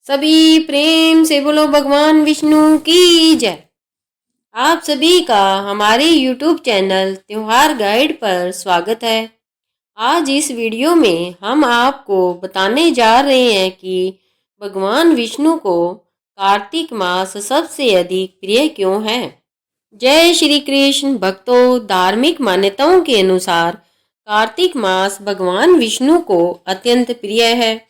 सभी प्रेम से बोलो भगवान विष्णु की जय। आप सभी का हमारे YouTube चैनल त्योहार गाइड पर स्वागत है। आज इस वीडियो में हम आपको बताने जा रहे हैं कि भगवान विष्णु को कार्तिक मास सबसे अधिक प्रिय क्यों है। जय श्री कृष्ण भक्तों, धार्मिक मान्यताओं के अनुसार कार्तिक मास भगवान विष्णु को अत्यंत प्रिय है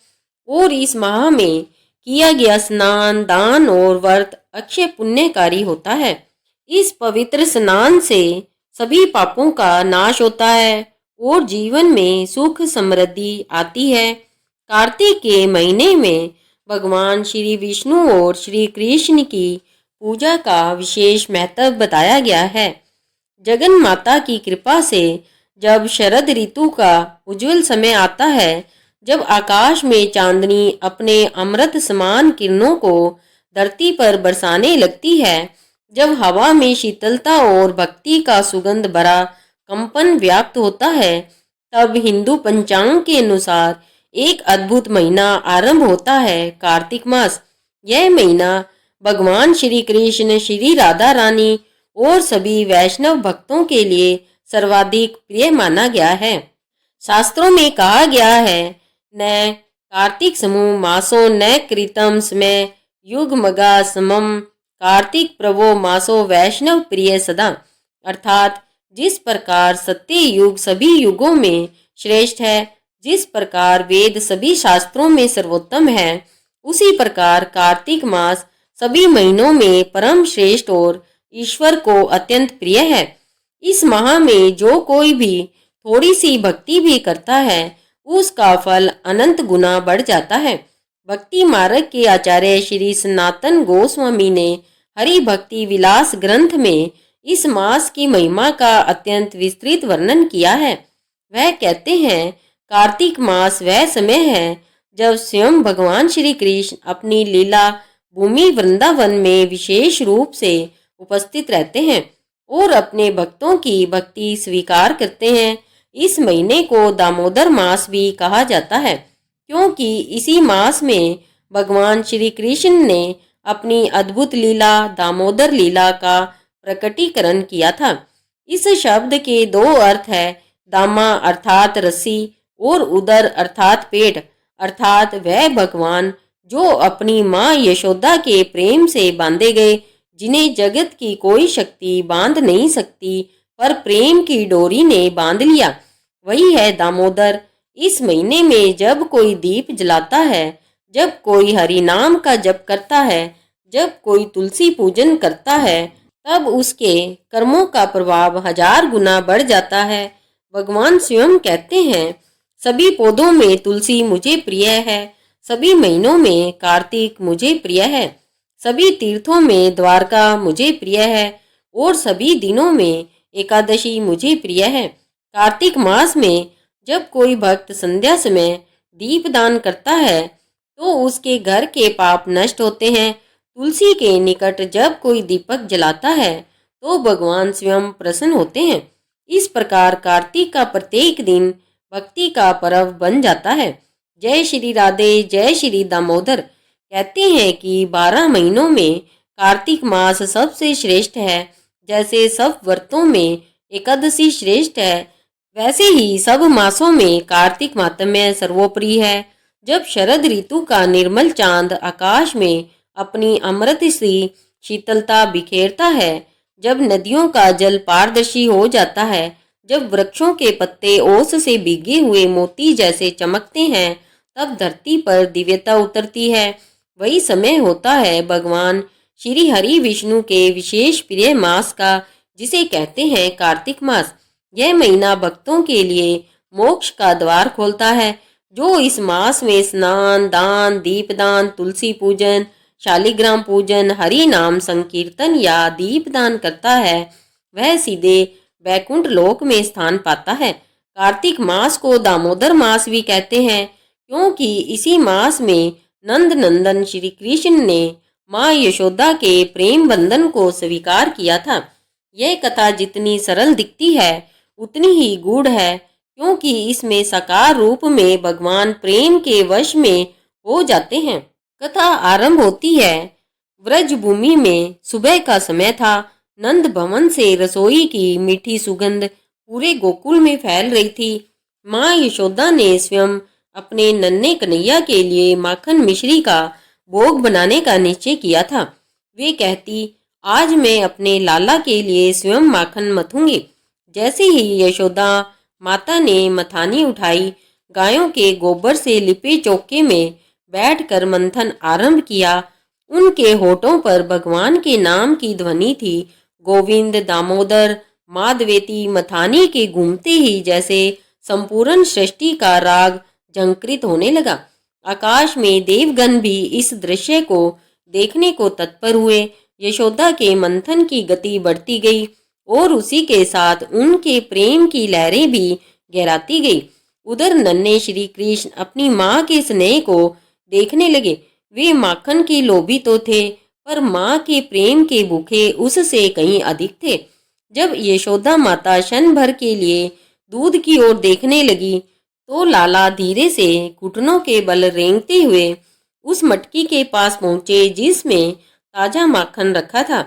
और इस माह में किया गया स्नान, दान और व्रत अक्षय पुण्यकारी होता है। इस पवित्र स्नान से सभी पापों का नाश होता है और जीवन में सुख समृद्धि आती है। कार्तिक के महीने में भगवान श्री विष्णु और श्री कृष्ण की पूजा का विशेष महत्व बताया गया है। जगन माता की कृपा से जब शरद ऋतु का उज्जवल समय आता है, जब आकाश में चांदनी अपने अमृत समान किरणों को धरती पर बरसाने लगती है, जब हवा में शीतलता और भक्ति का सुगंध भरा कंपन व्याप्त होता है, तब हिंदू पंचांग के अनुसार एक अद्भुत महीना आरंभ होता है, कार्तिक मास। यह महीना भगवान श्री कृष्ण, श्री राधा रानी और सभी वैष्णव भक्तों के लिए सर्वाधिक प्रिय माना गया है। शास्त्रों में कहा गया है, न कार्तिक समूह मासो न कृतम समय युग मगा समम, कार्तिक प्रभो मासो वैष्णव प्रिय सदा। अर्थात जिस प्रकार सत्य युग सभी युगों में श्रेष्ठ है, जिस प्रकार वेद सभी शास्त्रों में सर्वोत्तम है, उसी प्रकार कार्तिक मास सभी महीनों में परम श्रेष्ठ और ईश्वर को अत्यंत प्रिय है। इस माह में जो कोई भी थोड़ी सी भक्ति भी करता है, उसका फल अनंत गुना बढ़ जाता है। भक्ति मार्ग के आचार्य श्री सनातन गोस्वामी ने हरि भक्ति विलास ग्रंथ में इस मास की महिमा का अत्यंत विस्तृत वर्णन किया है। वह कहते हैं, कार्तिक मास वह समय है जब स्वयं भगवान श्री कृष्ण अपनी लीला भूमि वृंदावन में विशेष रूप से उपस्थित रहते हैं और अपने भक्तों की भक्ति स्वीकार करते हैं। इस महीने को दामोदर मास भी कहा जाता है, क्योंकि इसी मास में भगवान श्री कृष्ण ने अपनी अद्भुत लीला दामोदर लीला का प्रकटीकरण किया था। इस शब्द के दो अर्थ है, दामा अर्थात रस्सी और उदर अर्थात पेट, अर्थात वह भगवान जो अपनी माँ यशोदा के प्रेम से बांधे गए, जिन्हें जगत की कोई शक्ति बांध नहीं सकती, पर प्रेम की डोरी ने बांध लिया, वही है दामोदर। इस महीने में जब कोई दीप जलाता है, जब कोई हरि नाम का जप करता है, जब कोई तुलसी पूजन करता है, तब उसके कर्मों का प्रभाव 1000 गुना बढ़ जाता है। भगवान स्वयं कहते हैं, सभी पौधों में तुलसी मुझे प्रिय है, सभी महीनों में कार्तिक मुझे प्रिय है, सभी तीर्थों में द्वारका मुझे प्रिय है और सभी दिनों में एकादशी मुझे प्रिय है। कार्तिक मास में जब कोई भक्त संध्या समय दीप दान करता है, तो उसके घर के पाप नष्ट होते हैं। तुलसी के निकट जब कोई दीपक जलाता है, तो भगवान स्वयं प्रसन्न होते हैं। इस प्रकार कार्तिक का प्रत्येक दिन भक्ति का पर्व बन जाता है। जय श्री राधे, जय श्री दामोदर। कहते हैं कि 12 महीनों में कार्तिक मास सबसे श्रेष्ठ है। जैसे सब व्रतों में एकादशी श्रेष्ठ है, वैसे ही सब मासों में कार्तिक माहात्म्य सर्वोपरि है। जब शरद ऋतु का निर्मल चांद आकाश में अपनी अमृत सी शीतलता बिखेरता है, जब नदियों का जल पारदर्शी हो जाता है, जब वृक्षों के पत्ते ओस से भीगे हुए मोती जैसे चमकते हैं, तब धरती पर दिव्यता उतरती है। वही समय होता है भगवान श्री हरि विष्णु के विशेष प्रिय मास का, जिसे कहते हैं कार्तिक मास। यह महीना भक्तों के लिए मोक्ष का द्वार खोलता है। जो इस मास में स्नान, दान, दीपदान, तुलसी पूजन, शालिग्राम पूजन, हरि नाम संकीर्तन या दीपदान करता है, वह सीधे वैकुंठ लोक में स्थान पाता है। कार्तिक मास को दामोदर मास भी कहते हैं, क्योंकि इसी मास में नंद नंदन श्री कृष्ण ने माँ यशोदा के प्रेम बंधन को स्वीकार किया था। यह कथा जितनी सरल दिखती है, उतनी ही गूढ़ है, क्योंकि इसमें साकार रूप में भगवान प्रेम के वश में हो जाते हैं। कथा आरंभ होती है। व्रज भूमि में सुबह का समय था। नंद भवन से रसोई की मीठी सुगंध पूरे गोकुल में फैल रही थी। माँ यशोदा ने स्वयं अपने नन्हे कन्हैया के लिए माखन मिश्री का भोग बनाने का निश्चय किया था। वे कहती, आज मैं अपने लाला के लिए स्वयं माखन मथूंगी। जैसे ही यशोदा माता ने मथानी उठाई, गायों के गोबर से लिपे चौके में बैठकर मंथन आरंभ किया। उनके होठों पर भगवान के नाम की ध्वनि थी। गोविंद, दामोदर, माधवेती। मथानी के घूमते ही जैसे संपूर्ण सृष्टि का राग झंकृत होने लगा। आकाश में देवगण भी इस दृश्य को देखने को तत्पर हुए। यशोदा के मंथन की गति बढ़ती गई और उसी के साथ उनके प्रेम की लहरें भी गहराती गई। उधर नन्हे श्री कृष्ण अपनी माँ के स्नेह को देखने लगे। वे माखन के लोभी तो थे, पर माँ के प्रेम के भूखे उससे कहीं अधिक थे। जब यशोदा माता क्षण भर के लिए दूध की ओर देखने लगी, तो लाला धीरे से घुटनों के बल रेंगते हुए उस मटकी के पास पहुंचे जिसमें ताजा माखन रखा था।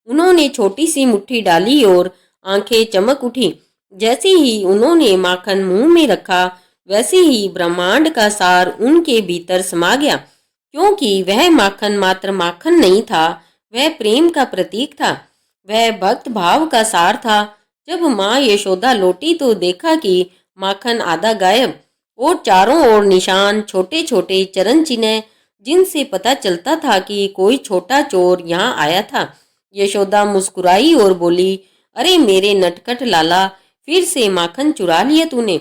उन्होंने छोटी सी मुट्ठी डाली और आंखें चमक उठी। जैसे ही उन्होंने माखन मुंह में रखा, वैसे ही ब्रह्मांड का सार उनके भीतर समा गया। क्योंकि वह माखन मात्र माखन नहीं था, वह प्रेम का प्रतीक था, वह भक्त भाव का सार था। जब माँ यशोदा लौटी तो देखा कि माखन आधा गायब और चारों ओर निशान, छोटे छोटे चरण चिन्ह, जिनसे पता चलता था कि कोई छोटा चोर यहाँ आया था। यशोदा मुस्कुराई और बोली, अरे मेरे नटखट लाला, फिर से माखन चुरा लिया तूने।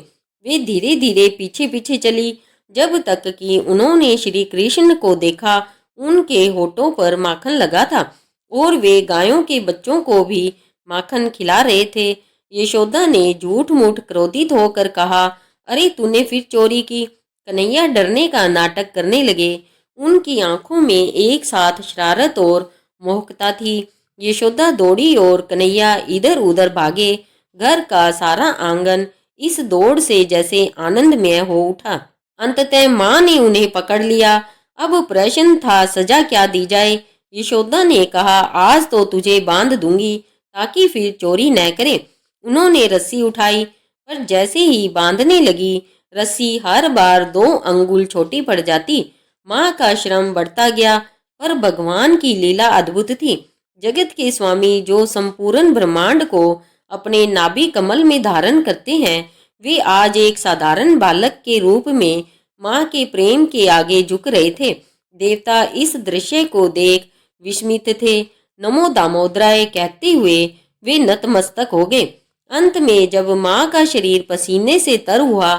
वे धीरे धीरे पीछे पीछे चली, जब तक कि उन्होंने श्री कृष्ण को देखा। उनके होठों पर माखन लगा था और वे गायों के बच्चों को भी माखन खिला रहे थे। यशोदा ने झूठ मूठ क्रोधित होकर कहा, अरे तूने फिर चोरी की। कन्हैया डरने का नाटक करने लगे। उनकी आंखों में एक साथ शरारत और मोहकता थी। यशोदा दौड़ी और कन्हैया इधर उधर भागे। घर का सारा आंगन इस दौड़ से जैसे आनंदमय हो उठा। अंततः माँ ने उन्हें पकड़ लिया। अब प्रश्न था, सजा क्या दी जाए। यशोदा ने कहा, आज तो तुझे बांध दूंगी ताकि फिर चोरी न करे। उन्होंने रस्सी उठाई, पर जैसे ही बांधने लगी, रस्सी हर बार 2 अंगुल छोटी पड़ जाती। माँ का श्रम बढ़ता गया, पर भगवान की लीला अद्भुत थी। जगत के स्वामी जो संपूर्ण ब्रह्मांड को अपने नाभि कमल में धारण करते हैं, वे आज एक साधारण बालक के रूप में माँ के प्रेम के आगे झुक रहे थे। देवता इस दृश्य को देख विस्मित थे। नमो दामोदराय कहते हुए वे नतमस्तक हो गए। अंत में जब माँ का शरीर पसीने से तर हुआ,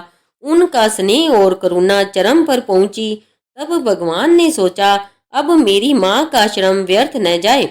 उनका स्नेह और करुणा चरम पर पहुंची, तब भगवान ने सोचा, अब मेरी माँ का श्रम व्यर्थ न जाए।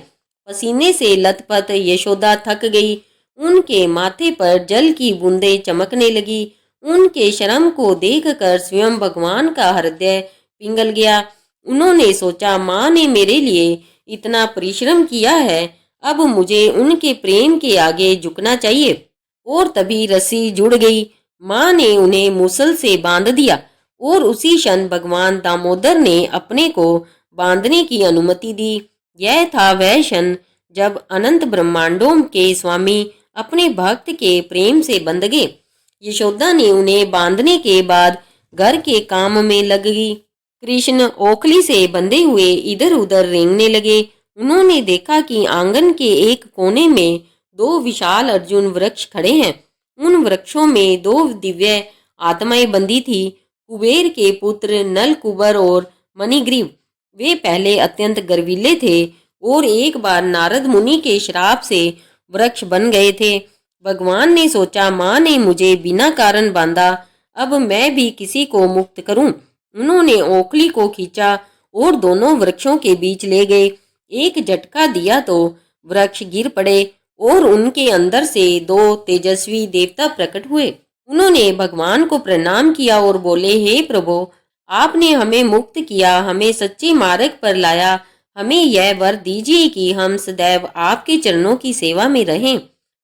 पसीने से लथपथ यशोदा थक गई। उनके माथे पर जल की बूंदें चमकने लगी। उनके श्रम को देखकर स्वयं भगवान का हृदय पिघल गया। उन्होंने सोचा, माँ ने मेरे लिए इतना परिश्रम किया है, अब मुझे उनके प्रेम के आगे झुकना चाहिए। और तभी रस्सी जुड़ गई। माँ ने उन्हें मूसल से बांध दिया और उसी क्षण भगवान दामोदर ने अपने को बांधने की अनुमति दी। यह था वह क्षण जब अनंत ब्रह्मांडों के स्वामी अपने भक्त के प्रेम से बंध गए। यशोदा ने उन्हें बांधने के बाद घर के काम में लग गई। कृष्ण ओखली से बंधे हुए इधर उधर रेंगने लगे। उन्होंने देखा कि आंगन के एक कोने में 2 विशाल अर्जुन वृक्ष खड़े हैं। उन वृक्षों में 2 दिव्य आत्माएं बंधी थी, कुबेर के पुत्र नल कुबर और मणिग्रीव। वे पहले अत्यंत गर्वीले थे और एक बार नारद मुनि के श्राप से वृक्ष बन गए थे। भगवान ने सोचा, माँ ने मुझे बिना कारण बांधा, अब मैं भी किसी को मुक्त करूं। उन्होंने ओखली को खींचा और दोनों वृक्षों के बीच ले गए। एक झटका दिया तो वृक्ष गिर पड़े और उनके अंदर से 2 तेजस्वी देवता प्रकट हुए। उन्होंने भगवान को प्रणाम किया और बोले, हे प्रभु, आपने हमें मुक्त किया, हमें सच्चे मार्ग पर लाया। हमें यह वर दीजिए कि हम सदैव आपके चरणों की सेवा में रहें।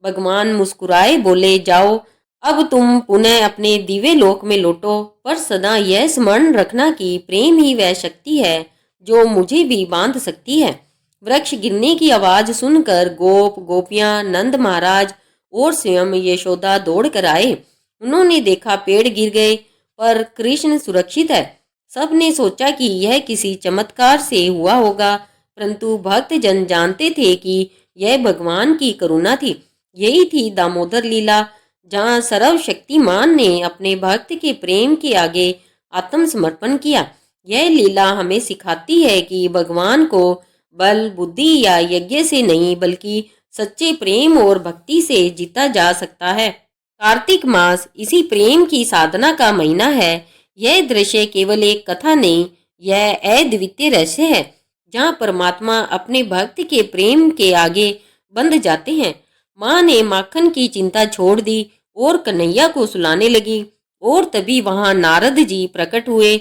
भगवान मुस्कुराए, बोले, जाओ, अब तुम पुनः अपने दिव्य लोक में लौटो, पर सदा यह स्मरण रखना कि प्रेम ही वह शक्ति है जो मुझे भी बांध सकती है। वृक्ष गिरने की आवाज सुनकर गोप गोपियां, नंद महाराज और स्वयं यशोदा दौड़ कर आए। उन्होंने देखा पेड़ गिर गए पर कृष्ण सुरक्षित है। सबने सोचा कि यह किसी चमत्कार से हुआ होगा, परंतु भक्त जन जानते थे कि यह भगवान की करुणा थी। यही थी दामोदर लीला, जहाँ सर्वशक्तिमान ने अपने भक्त के प्रेम के आगे आत्मसमर्पण किया। यह लीला हमें सिखाती है कि भगवान को बल, बुद्धि या यज्ञ से नहीं, बल्कि सच्चे प्रेम और भक्ति से जीता जा सकता है। कार्तिक मास इसी प्रेम की साधना का महीना है। यह दृश्य केवल एक कथा नहीं, यह अद्वितीय रहस्य है, जहाँ परमात्मा अपने भक्त के प्रेम के आगे बंध जाते हैं। माँ ने माखन की चिंता छोड़ दी और कन्हैया को सुलाने लगी, और तभी वहां नारद जी प्रकट हुए।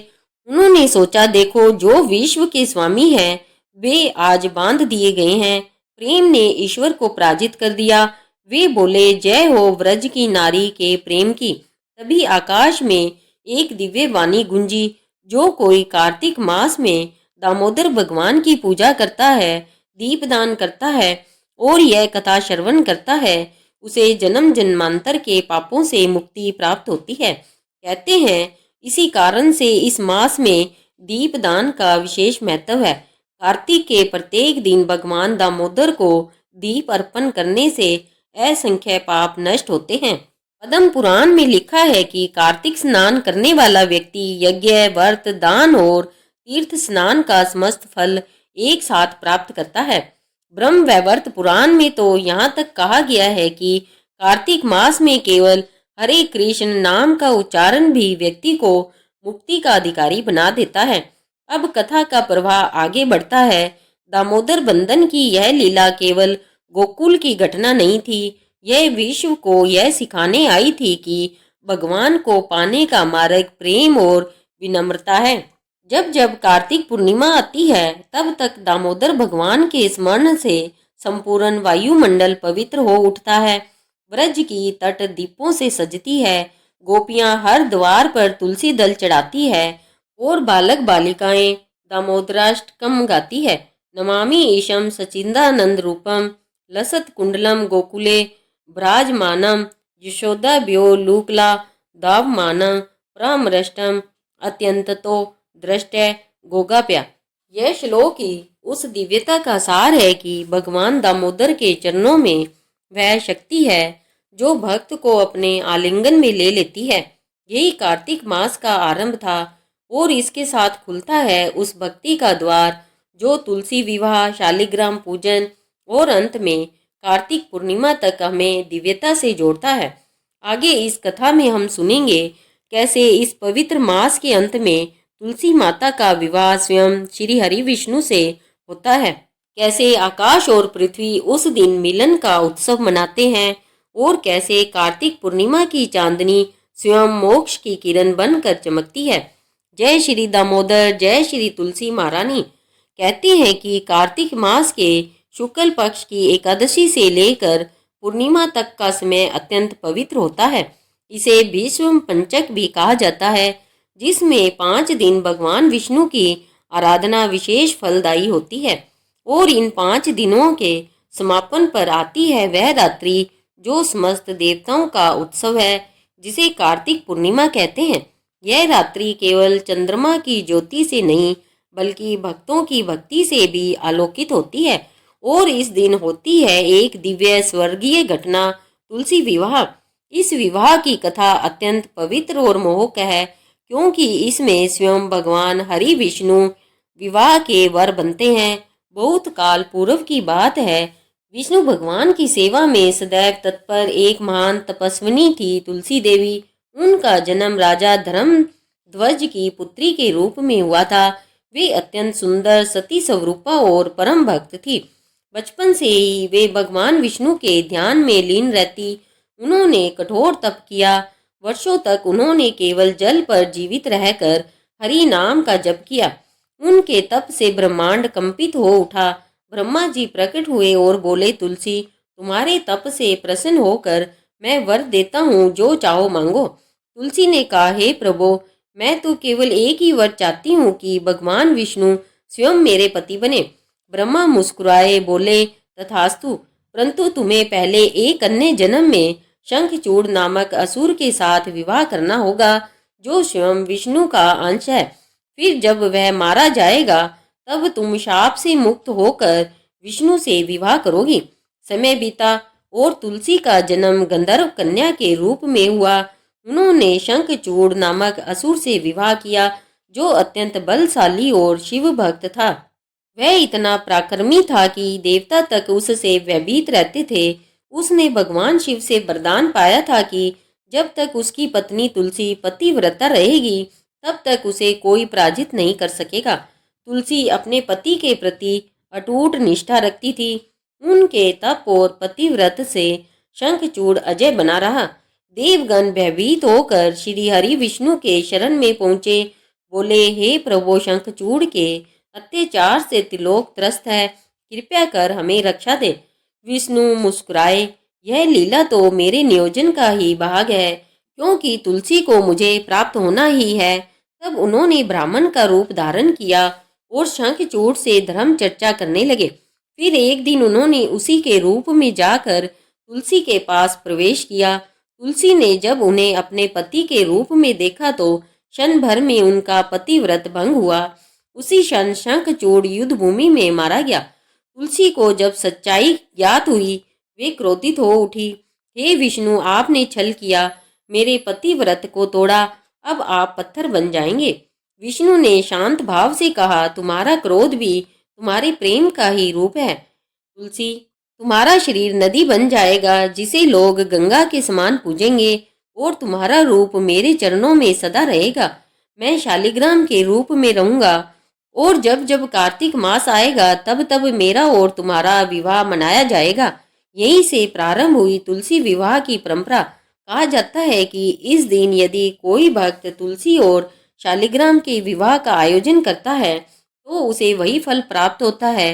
उन्होंने सोचा, देखो, जो विश्व के स्वामी हैं वे आज बांध दिए गए हैं। प्रेम ने ईश्वर को पराजित कर दिया। वे बोले, जय हो व्रज की नारी के प्रेम की। तभी आकाश में एक दिव्य वाणी गूंजी, जो कोई कार्तिक मास में दामोदर भगवान की पूजा करता है, दीपदान करता है और यह कथा श्रवण करता है, उसे जन्म जन्मांतर के पापों से मुक्ति प्राप्त होती है। कहते हैं इसी कारण से इस मास में दीपदान का विशेष महत्व है। कार्तिक के प्रत्येक दिन भगवान दामोदर को दीप अर्पण करने से असंख्य पाप नष्ट होते हैं। पद्म पुराण में लिखा है कि कार्तिक स्नान करने वाला व्यक्ति यज्ञ, व्रत, दान और तीर्थ स्नान का समस्त फल एक साथ प्राप्त करता है। ब्रह्म वैवर्त पुराण में तो यहाँ तक कहा गया है कि कार्तिक मास में केवल हरे कृष्ण नाम का उच्चारण भी व्यक्ति को मुक्ति का अधिकारी बना देता है। अब कथा का प्रवाह आगे बढ़ता है। दामोदर बंदन की यह लीला केवल गोकुल की घटना नहीं थी, यह विश्व को यह सिखाने आई थी कि भगवान को पाने का मार्ग प्रेम और विनम्रता है। जब जब कार्तिक पूर्णिमा आती है, तब तक दामोदर भगवान के स्मरण से संपूर्ण वायुमंडल पवित्र हो उठता है। ब्रज की तट दीपों से सजती है, गोपियां हर द्वार पर तुलसी दल चढ़ाती है और बालक बालिकाएं दामोदराष्टकम गाती है। नमामि ईशम सचिंदानंद रूपम लसत कुंडलम गोकुले भ्राजमानम यशोदाभ्यो लूकला दावमानम परामृष्टम अत्यंततो दृष्टय गोगाप्या। यह श्लोक ही उस दिव्यता का सार है कि भगवान दामोदर के चरणों में वह शक्ति है जो भक्त को अपने आलिंगन में ले लेती है। यही कार्तिक मास का आरंभ था और इसके साथ खुलता है उस भक्ति का द्वार जो तुलसी विवाह, शालिग्राम पूजन और अंत में कार्तिक पूर्णिमा तक हमें दिव्यता से जोड़ता है। आगे इस कथा में हम सुनेंगे कैसे इस पवित्र मास के अंत में तुलसी माता का विवाह स्वयं श्री हरि विष्णु से होता है, कैसे आकाश और पृथ्वी उस दिन मिलन का उत्सव मनाते हैं और कैसे कार्तिक पूर्णिमा की चांदनी स्वयं मोक्ष की किरण बनकर चमकती है। जय श्री दामोदर, जय श्री तुलसी महारानी। कहते हैं कि कार्तिक मास के शुक्ल पक्ष की एकादशी से लेकर पूर्णिमा तक का समय अत्यंत पवित्र होता है। इसे भीष्म पंचक भी कहा जाता है, जिसमें 5 दिन भगवान विष्णु की आराधना विशेष फलदायी होती है और इन 5 दिनों के समापन पर आती है वह रात्रि जो समस्त देवताओं का उत्सव है, जिसे कार्तिक पूर्णिमा कहते हैं। यह रात्रि केवल चंद्रमा की ज्योति से नहीं, बल्कि भक्तों की भक्ति से भी आलोकित होती है और इस दिन होती है एक दिव्य स्वर्गीय घटना, तुलसी विवाह। इस विवाह की कथा अत्यंत पवित्र और मोहक है, क्योंकि इसमें स्वयं भगवान हरि विष्णु विवाह के वर बनते हैं। बहुत काल पूर्व की बात है, विष्णु भगवान की सेवा में सदैव तत्पर एक महान तपस्विनी थी तुलसी देवी। उनका जन्म राजा धर्म ध्वज की पुत्री के रूप में हुआ था। वे अत्यंत सुंदर, सती स्वरूपा और परम भक्त थी। बचपन से ही वे भगवान विष्णु के ध्यान में लीन रहती। उन्होंने कठोर तप किया। वर्षों तक उन्होंने केवल जल पर जीवित रहकर हरि नाम का जप किया। उनके तप से ब्रह्मांड कंपित हो उठा। ब्रह्मा जी प्रकट हुए और बोले, तुलसी, तुम्हारे तप से प्रसन्न होकर मैं वर देता हूँ, जो चाहो मांगो। तुलसी ने कहा, हे प्रभु, मैं तो केवल एक ही वर चाहती हूँ कि भगवान विष्णु स्वयं मेरे पति बने। ब्रह्मा मुस्कुराए, बोले, तथास्तु, परंतु तुम्हें पहले एक अन्य जन्म में शंखचूड़ नामक असुर के साथ विवाह करना होगा, जो स्वयं विष्णु का अंश है। फिर जब वह मारा जाएगा तब तुम शाप से मुक्त होकर विष्णु से विवाह करोगी। समय बीता और तुलसी का जन्म गंधर्व कन्या के रूप में हुआ। उन्होंने शंखचूड़ नामक असुर से विवाह किया, जो अत्यंत बलशाली और शिव भक्त था। वह इतना पराक्रमी था कि देवता तक उससे भयभीत रहते थे। उसने भगवान शिव से वरदान पाया था कि जब तक उसकी पत्नी तुलसी पतिव्रता रहेगी तब तक उसे कोई पराजित नहीं कर सकेगा। तुलसी अपने पति के प्रति अटूट निष्ठा रखती थी। उनके तप और पतिव्रत से शंखचूड़ अजय बना रहा। देवगण भयभीत होकर श्री हरि विष्णु के शरण में पहुंचे। बोले, हे प्रभु, शंखचूड़ के अत्याचार से त्रिलोक त्रस्त है, कृपया कर हमें रक्षा दे। विष्णु मुस्कुराए, यह लीला तो मेरे नियोजन का ही भाग है, क्योंकि तुलसी को मुझे प्राप्त होना ही है। तब उन्होंने ब्राह्मण का रूप धारण किया और शंखचूड़ से धर्म चर्चा करने लगे। फिर एक दिन उन्होंने उसी के रूप में जाकर तुलसी के पास प्रवेश किया। तुलसी ने जब उन्हें अपने पति के रूप में देखा तो क्षण भर में उनका पतिव्रत भंग हुआ। उसी क्षण शंखचूड़ युद्ध भूमि में मारा गया। तुलसी को जब सच्चाई ज्ञात हुई, वे क्रोधित हो उठी। हे विष्णु, आपने छल किया, मेरे पतिव्रत को तोड़ा, अब आप पत्थर बन जाएंगे। विष्णु ने शांत भाव से कहा, तुम्हारा क्रोध भी तुम्हारे प्रेम का ही रूप है। तुलसी, तुम्हारा शरीर नदी बन जाएगा, जिसे लोग गंगा के समान पूजेंगे, और तुम्हारा रूप मेरे चरणों में सदा रहेगा। मैं शालिग्राम के रूप में रहूंगा, और जब जब कार्तिक मास आएगा तब तब मेरा और तुम्हारा विवाह मनाया जाएगा। यहीं से प्रारंभ हुई तुलसी विवाह की परंपरा। कहा जाता है कि इस दिन यदि कोई भक्त तुलसी और शालिग्राम के विवाह का आयोजन करता है तो उसे वही फल प्राप्त होता है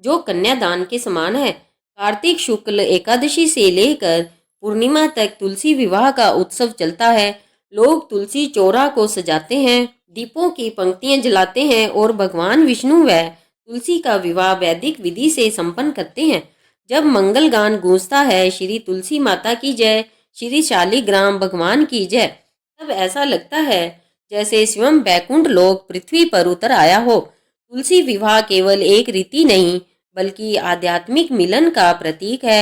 जो कन्यादान के समान है। कार्तिक शुक्ल एकादशी से लेकर पूर्णिमा तक तुलसी विवाह का उत्सव चलता है। लोग तुलसी चौरा को सजाते हैं, दीपों की पंक्तियां जलाते हैं और भगवान विष्णु व तुलसी का विवाह वैदिक विधि से संपन्न करते हैं। जब मंगल गान गूंजता है, श्री तुलसी माता की जय, श्री शालिग्राम भगवान की जय, तब ऐसा लगता है जैसे स्वयं बैकुंठ लोक पृथ्वी पर उतर आया हो। तुलसी विवाह केवल एक रीति नहीं बल्कि आध्यात्मिक मिलन का प्रतीक है।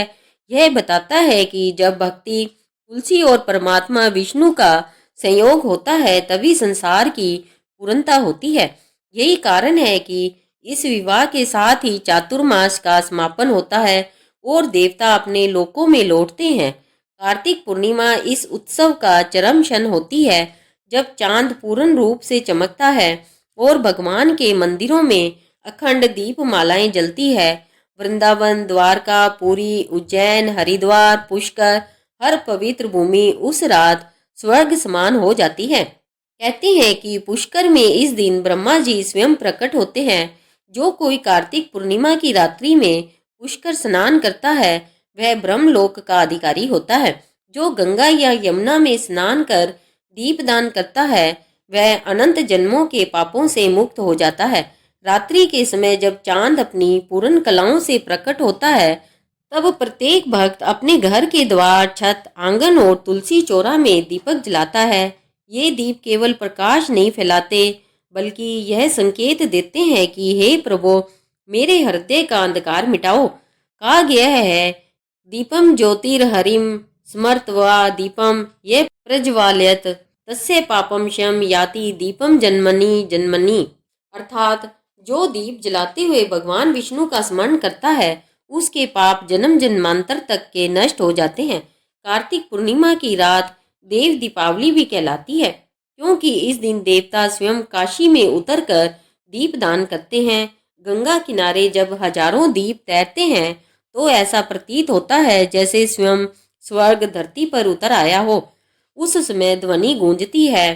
यह बताता है कि जब भक्ति, तुलसी और परमात्मा विष्णु का संयोग होता है तभी संसार की पूर्णता होती है। यही कारण है कि इस विवाह के साथ ही चातुर्मास का समापन होता है और देवता अपने लोकों में लौटते हैं। कार्तिक पूर्णिमा इस उत्सव का चरम क्षण होती है, जब चांद पूर्ण रूप से चमकता है और भगवान के मंदिरों में अखंड दीप मालाएं जलती है। वृंदावन, द्वारका, पुरी, उज्जैन, हरिद्वार, पुष्कर, हर पवित्र भूमि उस रात स्वर्ग समान हो जाती है। कहते हैं कि पुष्कर में इस दिन ब्रह्मा जी स्वयं प्रकट होते हैं। जो कोई कार्तिक पूर्णिमा की रात्रि में पुष्कर स्नान करता है वह ब्रह्मलोक का अधिकारी होता है। जो गंगा या यमुना में स्नान कर दीपदान करता है वह अनंत जन्मों के पापों से मुक्त हो जाता है। रात्रि के समय जब चांद अपनी पूर्ण कलाओं से प्रकट होता है तब प्रत्येक भक्त अपने घर के द्वार, छत, आंगन और तुलसी चौरा में दीपक जलाता है। ये दीप केवल प्रकाश नहीं फैलाते बल्कि यह संकेत देते हैं कि हे प्रभु, मेरे हृदय का अंधकार मिटाओ। कहा गया है, दीपम ज्योतिर्हरिम स्मर्त्वा दीपम ये प्रज्वालयत तस्य पापम शम याति दीपम जन्मनि जन्मनि। अर्थात जो दीप जलाते हुए भगवान विष्णु का स्मरण करता है उसके पाप जन्म जन्मांतर तक के नष्ट हो जाते हैं। कार्तिक पूर्णिमा की रात देव दीपावली भी कहलाती है, क्योंकि इस दिन देवता स्वयं काशी में उतरकर दीप दान करते हैं। गंगा किनारे जब हजारों दीप तैरते हैं तो ऐसा प्रतीत होता है जैसे स्वयं स्वर्ग धरती पर उतर आया हो। उस समय ध्वनि गूंजती है,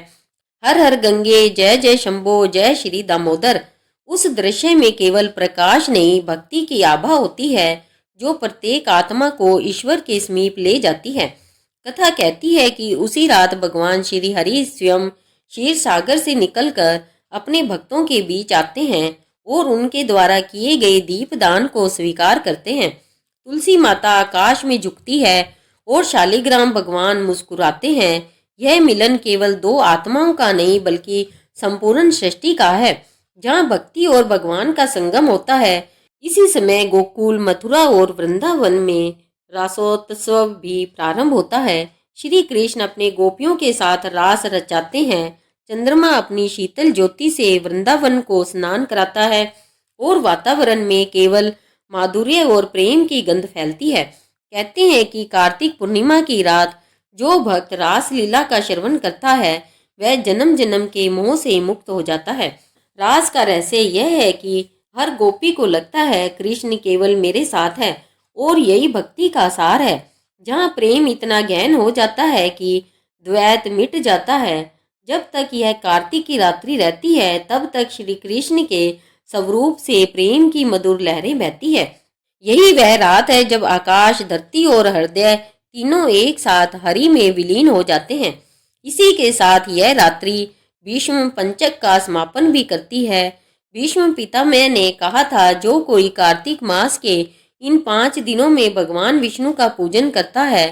हर हर गंगे, जय जय शंभो, जय श्री दामोदर। उस दृश्य में केवल प्रकाश नहीं, भक्ति की आभा होती है जो प्रत्येक आत्मा को ईश्वर के समीप ले जाती है। कथा कहती है कि उसी रात भगवान श्री हरि स्वयं क्षीर सागर से निकलकर अपने भक्तों के बीच आते हैं और उनके द्वारा किए गए दीपदान को स्वीकार करते हैं। तुलसी माता आकाश में झुकती है और शालिग्राम भगवान मुस्कुराते हैं। यह मिलन केवल दो आत्माओं का नहीं बल्कि संपूर्ण सृष्टि का है, जहाँ भक्ति और भगवान का संगम होता है। इसी समय गोकुल, मथुरा और वृंदावन में रासोत्सव भी प्रारंभ होता है। श्री कृष्ण अपने गोपियों के साथ रास रचाते हैं। चंद्रमा अपनी शीतल ज्योति से वृंदावन को स्नान कराता है और वातावरण में केवल माधुर्य और प्रेम की गंध फैलती है। कहते हैं कि कार्तिक पूर्णिमा की रात जो भक्त रास लीला का श्रवण करता है वह जन्म जन्म के मोह से मुक्त हो जाता है। रास का रहस्य यह है कि हर गोपी को लगता है कृष्ण केवल मेरे साथ है, और यही भक्ति का सार है। जहाँ प्रेम इतना गहन हो जाता है कि द्वैत मिट जाता है। जब तक यह कार्तिक की रात्रि रहती है तब तक श्री कृष्ण के स्वरूप से प्रेम की मधुर लहरें बहती है। यही वह रात है जब आकाश, धरती और हृदय तीनों एक साथ हरि में विलीन हो जाते हैं। इसी के साथ यह रात्रि भीष्म पंचक का समापन भी करती है। भीष्म पितामह ने कहा था, जो कोई कार्तिक मास के इन 5 दिनों में भगवान विष्णु का पूजन करता है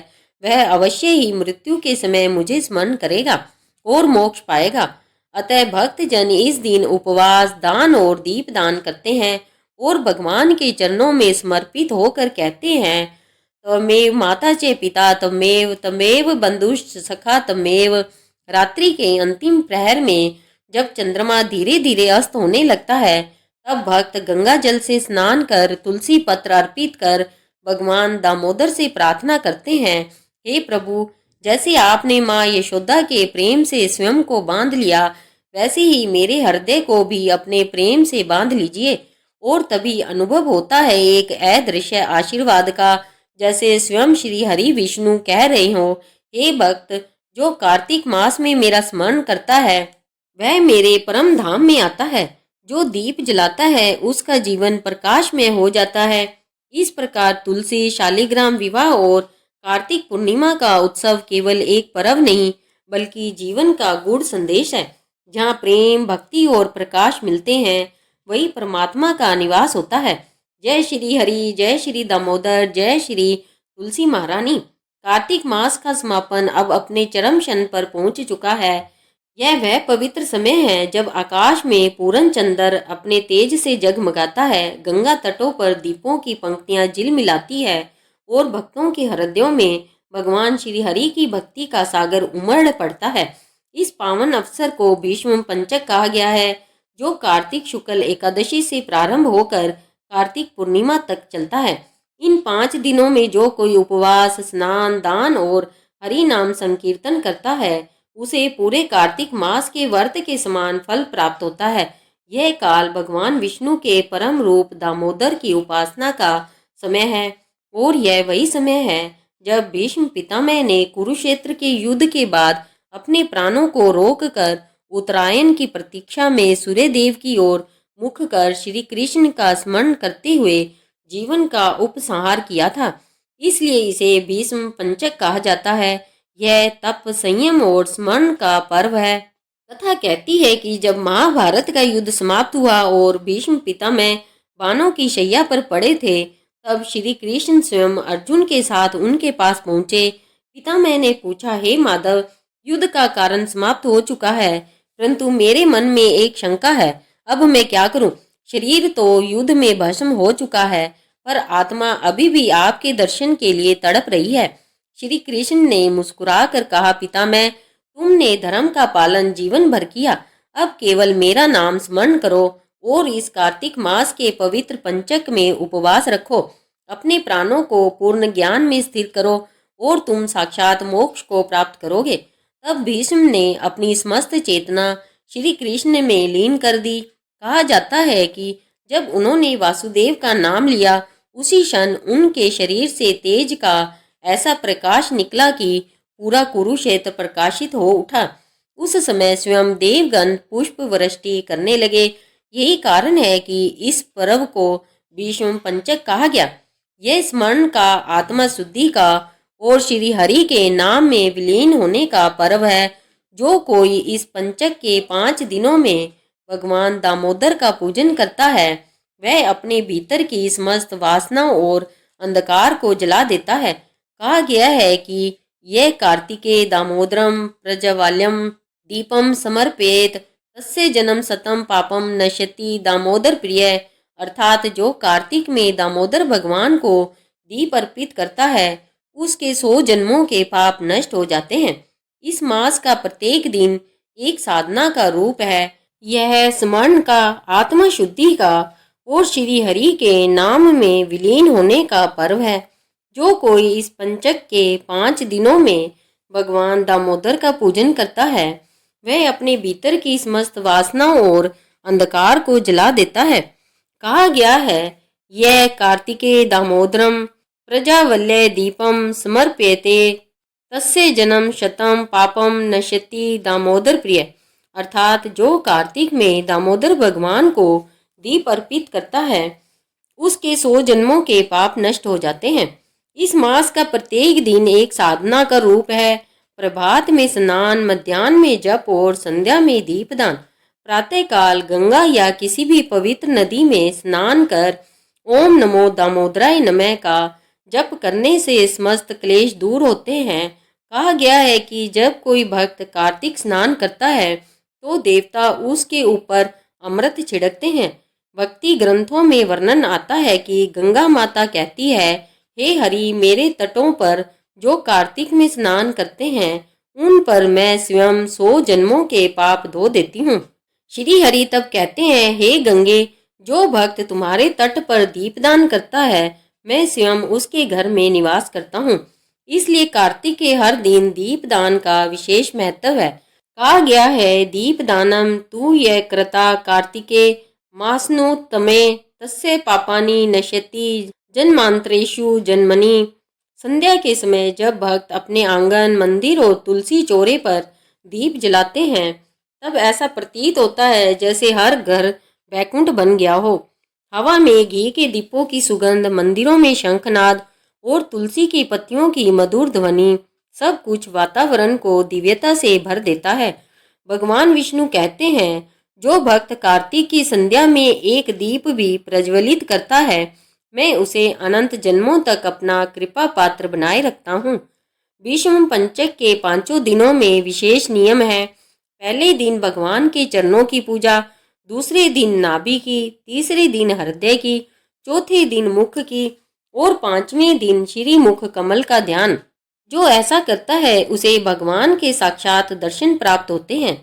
वह अवश्य ही मृत्यु के समय मुझे स्मरण करेगा और मोक्ष पाएगा। अतः भक्त जन इस दिन उपवास, दान और दीप दान करते हैं और भगवान के चरणों में समर्पित होकर कहते हैं, तमेव माता च पिता तमेव, तमेव बंधुश्च सखा तमेव। रात्रि के अंतिम प्रहर में जब चंद्रमा धीरे धीरे अस्त होने लगता है तब भक्त गंगा जल से स्नान कर तुलसी पत्र अर्पित कर भगवान दामोदर से प्रार्थना करते हैं, हे प्रभु, जैसे आपने माँ यशोदा के प्रेम से स्वयं को बांध लिया वैसे ही मेरे हृदय को भी अपने प्रेम से बांध लीजिए। और तभी अनुभव होता है एक अदृश्य आशीर्वाद का, जैसे स्वयं श्री हरि विष्णु कह रहे हो, हे भक्त, जो कार्तिक मास में मेरा स्मरण करता है वह मेरे परम धाम में आता है। जो दीप जलाता है उसका जीवन प्रकाशमय हो जाता है। इस प्रकार तुलसी, शालिग्राम विवाह और कार्तिक पूर्णिमा का उत्सव केवल एक पर्व नहीं बल्कि जीवन का गूढ़ संदेश है। जहाँ प्रेम, भक्ति और प्रकाश मिलते हैं वही परमात्मा का निवास होता है। जय श्री हरि, जय श्री दामोदर, जय श्री तुलसी महारानी। कार्तिक मास का समापन अब अपने चरम क्षण पर पहुंच चुका है। यह वह पवित्र समय है जब आकाश में पूर्ण चंद्र अपने तेज से जगमगाता है, गंगा तटों पर दीपों की पंक्तियां झिलमिलाती है और भक्तों के हृदयों में भगवान श्री हरि की भक्ति का सागर उमड़ पड़ता है। इस पावन अवसर को भीष्म पंचक कहा गया है, जो कार्तिक शुक्ल एकादशी से प्रारंभ होकर कार्तिक पूर्णिमा तक चलता है। इन 5 दिनों में जो कोई उपवास, स्नान, दान और हरि नाम संकीर्तन करता है उसे पूरे कार्तिक मास के व्रत के समान फल प्राप्त होता है। यह काल भगवान विष्णु के परम रूप दामोदर की उपासना का समय है और यह वही समय है जब भीष्म पितामह ने कुरुक्षेत्र के युद्ध के बाद अपने प्राणों को रोककर उत्तरायण की प्रतीक्षा में सूर्यदेव की ओर मुख कर श्री कृष्ण का स्मरण करते हुए जीवन का उपसंहार किया था। इसलिए इसे भीष्म पंचक कहा जाता है। यह तप, संयम और स्मरण का पर्व है। कथा कहती है कि जब महाभारत का युद्ध समाप्त हुआ और भीष्म पितामह बाणों की शैया पर पड़े थे तब श्री कृष्ण स्वयं अर्जुन के साथ उनके पास पहुंचे। पितामह ने पूछा, हे माधव, युद्ध का कारण समाप्त हो चुका है परंतु मेरे मन में एक शंका है, अब मैं क्या करूं? शरीर तो युद्ध में भस्म हो चुका है पर आत्मा अभी भी आपके दर्शन के लिए तड़प रही है। श्री कृष्ण ने मुस्कुरा कर कहा, पितामह, तुमने धर्म का पालन जीवन भर किया, अब केवल मेरा नाम स्मरण करो और इस कार्तिक मास के पवित्र पंचक में उपवास रखो। अपने प्राणों को पूर्ण ज्ञान में स्थिर करो और तुम साक्षात मोक्ष को प्राप्त करोगे। तब भीष्म ने अपनी समस्त चेतना श्री कृष्ण में लीन कर दी। कहा जाता है कि जब उन्होंने वासुदेव का नाम लिया उसी क्षण उनके शरीर से तेज का ऐसा प्रकाश निकला कि पूरा कुरुक्षेत्र प्रकाशित हो उठा। उस समय स्वयं देवगण पुष्प वृष्टि करने लगे। यही कारण है कि इस पर्व को भीष्म पंचक कहा गया। यह स्मरण का, आत्मा शुद्धि का और श्री हरि के नाम में विलीन होने का पर्व है। जो कोई इस पंचक के 5 दिनों में भगवान दामोदर का पूजन करता है वह अपने भीतर की समस्त वासनाओं और अंधकार को जला देता है। कहा गया है कि यह कार्तिकेय दामोदरम प्रज्वाल्यम दीपम समर्पेत तस्य जन्म सतम पापम नश्यति दामोदर प्रिय, अर्थात जो कार्तिक में दामोदर भगवान को दीप अर्पित करता है उसके 100 जन्मों के पाप नष्ट हो जाते हैं। इस मास का प्रत्येक दिन एक साधना का रूप है। यह स्मरण का, आत्मा शुद्धि का और श्री हरि के नाम में विलीन होने का पर्व है। जो कोई इस पंचक के 5 दिनों में भगवान दामोदर का पूजन करता है वह अपने भीतर की समस्त वासनाओं और अंधकार को जला देता है। कहा गया है यह कार्तिकेय दामोदरम प्रजावल्य दीपम समर्प्यते तस्य जन्म शतम पापम नश्यति दामोदर प्रिय, अर्थात जो कार्तिक में दामोदर भगवान को दीप अर्पित करता है उसके 100 जन्मों के पाप नष्ट हो जाते हैं। इस मास का प्रत्येक दिन एक साधना का रूप है। प्रभात में स्नान, मध्याह्न में जप और संध्या में दीपदान। प्रातःकाल गंगा या किसी भी पवित्र नदी में स्नान कर ओम नमो दामोदराय नमः का जप करने से समस्त क्लेश दूर होते हैं। कहा गया है कि जब कोई भक्त कार्तिक स्नान करता है तो देवता उसके ऊपर अमृत छिड़कते हैं। भक्ति ग्रंथों में वर्णन आता है कि गंगा माता कहती है, हे हरि, मेरे तटों पर जो कार्तिक में स्नान करते हैं उन पर मैं स्वयं 100 जन्मों के पाप धो देती हूँ। श्री हरि तब कहते हैं, हे गंगे, जो भक्त तुम्हारे तट पर दीपदान करता है मैं स्वयं उसके घर में निवास करता हूँ। इसलिए कार्तिक के हर दिन दीपदान का विशेष महत्व है। कहा गया है, दीपदानम तू यह कृता कार्तिके मासनोत्तमे तस्य पापानि नश्यति जन्मांतरेषु जन्मनि। संध्या के समय जब भक्त अपने आंगन, मंदिर और तुलसी चौरे पर दीप जलाते हैं तब ऐसा प्रतीत होता है जैसे हर घर बैकुंठ बन गया हो। हवा में घी के दीपों की सुगंध, मंदिरों में शंखनाद और तुलसी की पत्तियों की मधुर ध्वनि सब कुछ वातावरण को दिव्यता से भर देता है। भगवान विष्णु कहते हैं, जो भक्त कार्तिक की संध्या में एक दीप भी प्रज्वलित करता है मैं उसे अनंत जन्मों तक अपना कृपा पात्र बनाए रखता हूँ। भीष्म पंचक के 5 दिनों में विशेष नियम है। पहले दिन भगवान के चरणों की पूजा, दूसरे दिन नाभि की, तीसरे दिन हृदय की, चौथे दिन मुख की और 5वें दिन श्रीमुख कमल का ध्यान। जो ऐसा करता है उसे भगवान के साक्षात दर्शन प्राप्त होते हैं।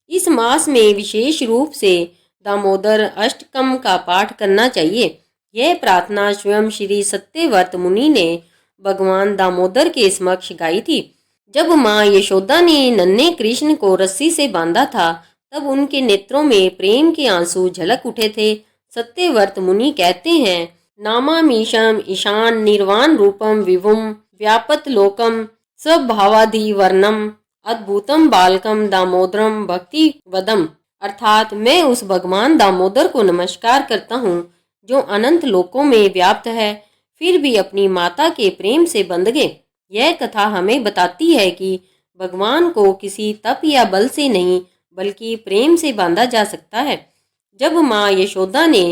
इस मास में विशेष रूप से दामोदर अष्टकम का पाठ करना चाहिए। यह प्रार्थना स्वयं श्री सत्यव्रत मुनि ने भगवान दामोदर के समक्ष गाई थी। जब माँ यशोदा ने नन्हे कृष्ण को रस्सी से बांधा था तब उनके नेत्रों में प्रेम के आंसू झलक उठे थे। सत्यव्रत मुनि कहते हैं, नामामीशम ईशान निर्वाण रूपम विभुम व्यापत लोकम स्वभावाधि वर्णम अद्भुतम बालकम दामोदरम भक्ति वदम, अर्थात मैं उस भगवान दामोदर को नमस्कार करता हूँ जो अनंत लोकों में व्याप्त है फिर भी अपनी माता के प्रेम से बंध गए। यह कथा हमें बताती है कि भगवान को किसी तप या बल से नहीं बल्कि प्रेम से बांधा जा सकता है। जब माँ यशोदा ने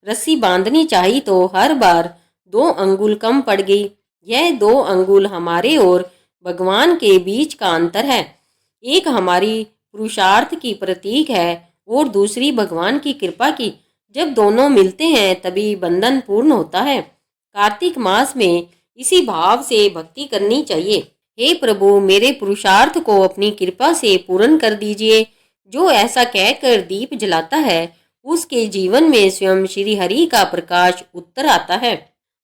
रस्सी बांधनी चाही तो हर बार 2 अंगुल कम पड़ गई। यह 2 अंगुल हमारे और भगवान के बीच का अंतर है। एक हमारी पुरुषार्थ की प्रतीक है और दूसरी भगवान की कृपा की। जब दोनों मिलते हैं तभी बंधन पूर्ण होता है। कार्तिक मास में इसी भाव से भक्ति करनी चाहिए। हे प्रभु, मेरे पुरुषार्थ को अपनी कृपा से पूर्ण कर दीजिए। जो ऐसा कहकर दीप जलाता है उसके जीवन में स्वयं श्री हरि का प्रकाश उत्तर आता है।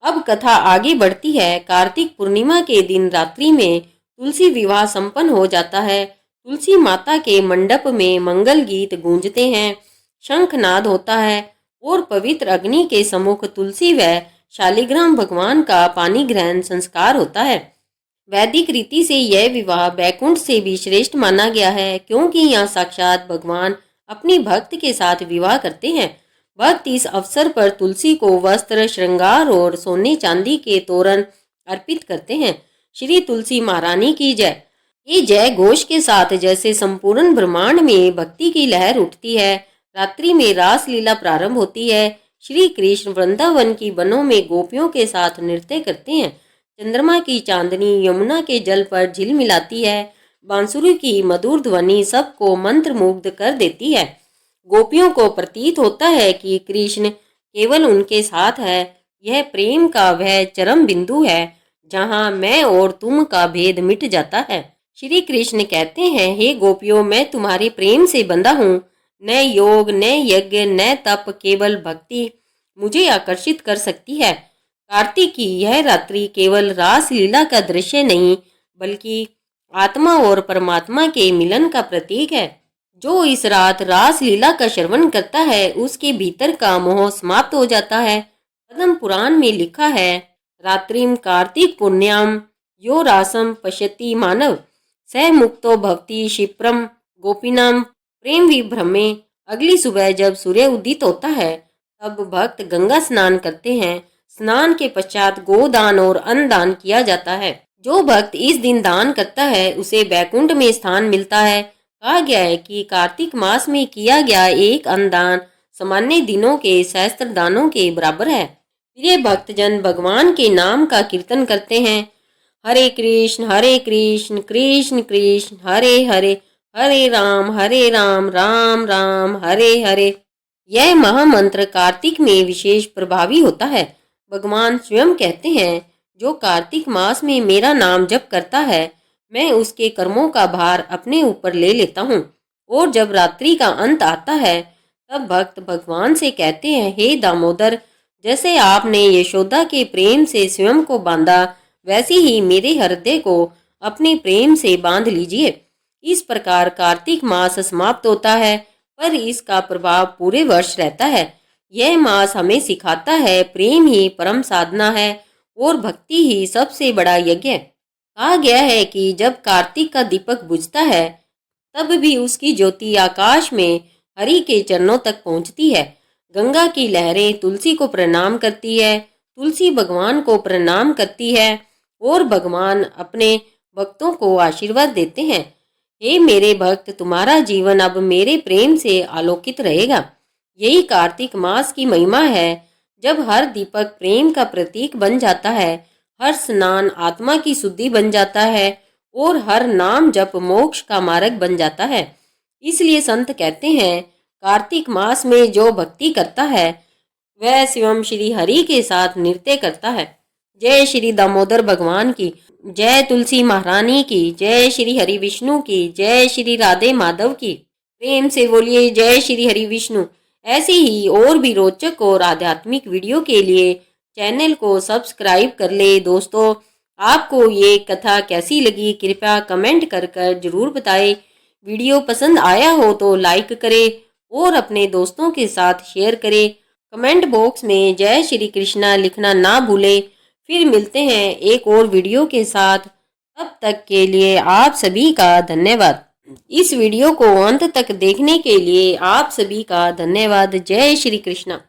अब कथा आगे बढ़ती है। कार्तिक पूर्णिमा के दिन रात्रि में तुलसी विवाह संपन्न हो जाता है। तुलसी माता के मंडप में मंगल गीत गूंजते हैं, शंखनाद होता है और पवित्र अग्नि के सम्मुख तुलसी व शालिग्राम भगवान का पानी ग्रहण संस्कार होता है। वैदिक रीति से यह विवाह बैकुंठ से भी श्रेष्ठ माना गया है क्योंकि यहाँ साक्षात भगवान अपनी भक्त के साथ विवाह करते हैं। भक्त इस अवसर पर तुलसी को वस्त्र, श्रृंगार और सोने चांदी के तोरण अर्पित करते हैं। श्री तुलसी महारानी की जय। ये जय घोष के साथ जैसे संपूर्ण ब्रह्मांड में भक्ति की लहर उठती है। रात्रि में रासलीला प्रारंभ होती है। श्री कृष्ण वृंदावन की वनों में गोपियों के साथ नृत्य करते हैं। चंद्रमा की चांदनी यमुना के जल पर झिलमिलाती है। बांसुरी की मधुर ध्वनि सबको मंत्रमुग्ध कर देती है। गोपियों को प्रतीत होता है कि कृष्ण केवल उनके साथ है। यह प्रेम का वह चरम बिंदु है जहाँ मैं और तुम का भेद मिट जाता है। श्री कृष्ण कहते हैं, हे गोपियों, मैं तुम्हारे प्रेम से बंधा हूँ। न योग, न यज्ञ, न तप, केवल भक्ति मुझे आकर्षित कर सकती है। कार्तिक की यह रात्रि केवल रास लीला का दृश्य नहीं, बल्कि आत्मा और परमात्मा के मिलन का प्रतीक है। जो इस रात रास लीला का श्रवण करता है, उसके भीतर का मोह समाप्त हो जाता है। पद्म पुराण में लिखा है, रात्रिम कार्तिक पुण्याम यो रासम पश्यति मानव स मुक्तो भवति क्षिप्रम गोपीनाम प्रेम विभ्रमे। अगली सुबह जब सूर्य उदित होता है, तब भक्त गंगा स्नान करते हैं। स्नान के पश्चात गोदान और अन्नदान किया जाता है। जो भक्त इस दिन दान करता है, उसे बैकुंठ में स्थान मिलता है। कहा गया है कि कार्तिक मास में किया गया एक अन्नदान सामान्य दिनों के सहस्त्र दानों के बराबर है। प्रिय भक्तजन भगवान के नाम का कीर्तन करते हैं। हरे कृष्ण कृष्ण कृष्ण हरे हरे, हरे राम राम राम हरे हरे। यह महामंत्र कार्तिक में विशेष प्रभावी होता है। भगवान स्वयं कहते हैं, जो कार्तिक मास में मेरा नाम जप करता है, मैं उसके कर्मों का भार अपने ऊपर ले लेता हूँ। और जब रात्रि का अंत आता है, तब भक्त भगवान से कहते हैं, हे दामोदर, जैसे आपने यशोदा के प्रेम से स्वयं को बांधा, वैसे ही मेरे हृदय को अपने प्रेम से बांध लीजिए। इस प्रकार कार्तिक मास समाप्त होता है, पर इसका प्रभाव पूरे वर्ष रहता है। यह मास हमें सिखाता है, प्रेम ही परम साधना है और भक्ति ही सबसे बड़ा यज्ञ है। कहा गया है कि जब कार्तिक का दीपक बुझता है, तब भी उसकी ज्योति आकाश में हरि के चरणों तक पहुंचती है। गंगा की लहरें तुलसी को प्रणाम करती है, तुलसी भगवान को प्रणाम करती है और भगवान अपने भक्तों को आशीर्वाद देते हैं। हे मेरे भक्त, तुम्हारा जीवन अब मेरे प्रेम से आलोकित रहेगा। यही कार्तिक मास की महिमा है। जब हर दीपक प्रेम का प्रतीक बन जाता है, हर स्नान आत्मा की शुद्धि बन जाता है और हर नाम जप मोक्ष का मार्ग बन जाता है। इसलिए संत कहते हैं, कार्तिक मास में जो भक्ति करता है, वह स्वयं श्री हरि के साथ नृत्य करता है। जय श्री दामोदर भगवान की, जय तुलसी महारानी की, जय श्री हरि विष्णु की, जय श्री राधे माधव की। प्रेम से बोलिए जय श्री हरि विष्णु। ऐसे ही और भी रोचक और आध्यात्मिक वीडियो के लिए चैनल को सब्सक्राइब कर ले। दोस्तों, आपको ये कथा कैसी लगी, कृपया कमेंट कर जरूर बताएं। वीडियो पसंद आया हो तो लाइक करें और अपने दोस्तों के साथ शेयर करें। कमेंट बॉक्स में जय श्री कृष्णा लिखना ना भूलें। फिर मिलते हैं एक और वीडियो के साथ। तब तक के लिए आप सभी का धन्यवाद। इस वीडियो को अंत तक देखने के लिए आप सभी का धन्यवाद। जय श्री कृष्णा।